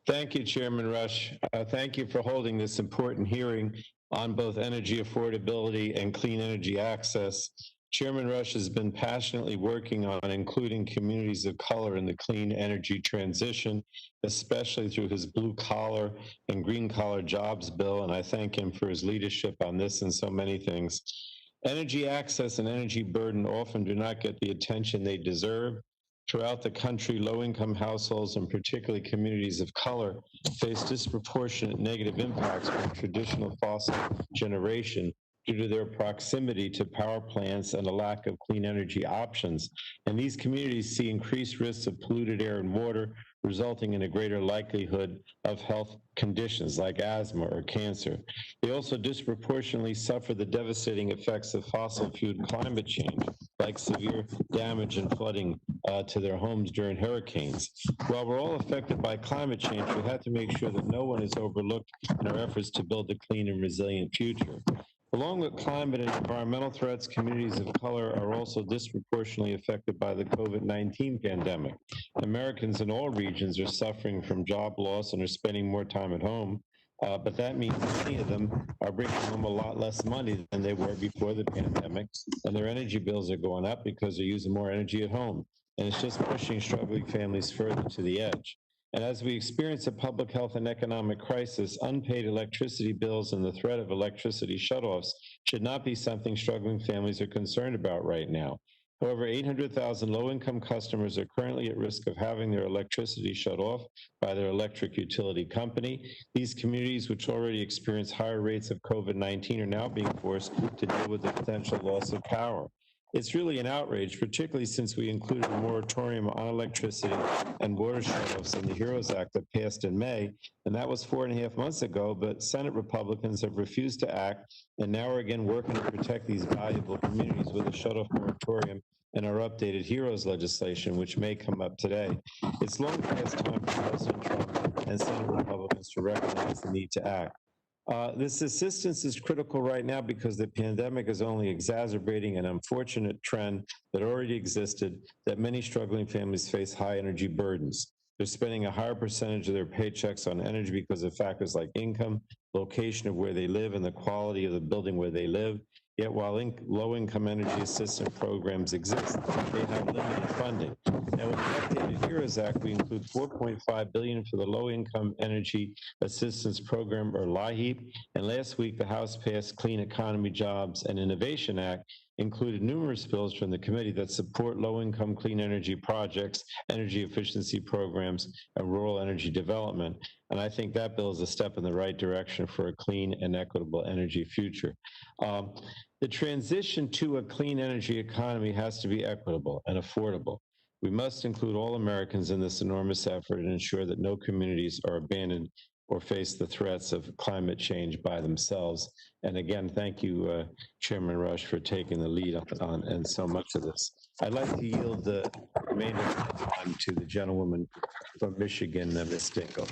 Thank you, Chairman Rush. Thank you for holding this important hearing on both energy affordability and clean energy access. Chairman Rush has been passionately working on including communities of color in the clean energy transition, especially through his blue collar and green collar jobs bill, and I thank him for his leadership on this and so many things. Energy access and energy burden often do not get the attention they deserve. Throughout the country, low-income households and particularly communities of color face disproportionate negative impacts from traditional fossil generation due to their proximity to power plants and a lack of clean energy options. And these communities see increased risks of polluted air and water, resulting in a greater likelihood of health conditions like asthma or cancer. They also disproportionately suffer the devastating effects of fossil fuel climate change, like severe damage and flooding to their homes during hurricanes. While we're all affected by climate change, we have to make sure that no one is overlooked in our efforts to build a clean and resilient future. Along with climate and environmental threats, communities of color are also disproportionately affected by the COVID-19 pandemic. Americans in all regions are suffering from job loss and are spending more time at home. But that means many of them are bringing home a lot less money than they were before the pandemic, and their energy bills are going up because they're using more energy at home. And it's just pushing struggling families further to the edge. And as we experience a public health and economic crisis, unpaid electricity bills and the threat of electricity shutoffs should not be something struggling families are concerned about right now. However, 800,000 low-income customers are currently at risk of having their electricity shut off by their electric utility company. These communities, which already experience higher rates of COVID-19, are now being forced to deal with the potential loss of power. It's really an outrage, particularly since we included a moratorium on electricity and water shutoffs in the HEROES Act that passed in May, and that was 4.5 months ago, but Senate Republicans have refused to act, and now are again working to protect these valuable communities with a shutoff moratorium and our updated HEROES legislation, which may come up today. It's long past time for President Trump and Senate Republicans to recognize the need to act. This assistance is critical right now because the pandemic is only exacerbating an unfortunate trend that already existed, that many struggling families face high energy burdens. They're spending a higher percentage of their paychecks on energy because of factors like income, location of where they live, and the quality of the building where they live. Yet while low-income energy assistance programs exist, they have limited funding. Now, with the updated HEROES Act, we include $4.5 billion for the Low-Income Energy Assistance Program, or LIHEAP, and last week the House passed Clean Economy, Jobs, and Innovation Act, included numerous bills from the committee that support low-income clean energy projects, energy efficiency programs, and rural energy development. And I think that bill is a step in the right direction for a clean and equitable energy future. The transition to a clean energy economy has to be equitable and affordable. We must include all Americans in this enormous effort and ensure that no communities are abandoned or face the threats of climate change by themselves. And again, thank you, Chairman Rush, for taking the lead on and so much of this. I'd like to yield the remainder of the time to the gentlewoman from Michigan, Ms. Dingell.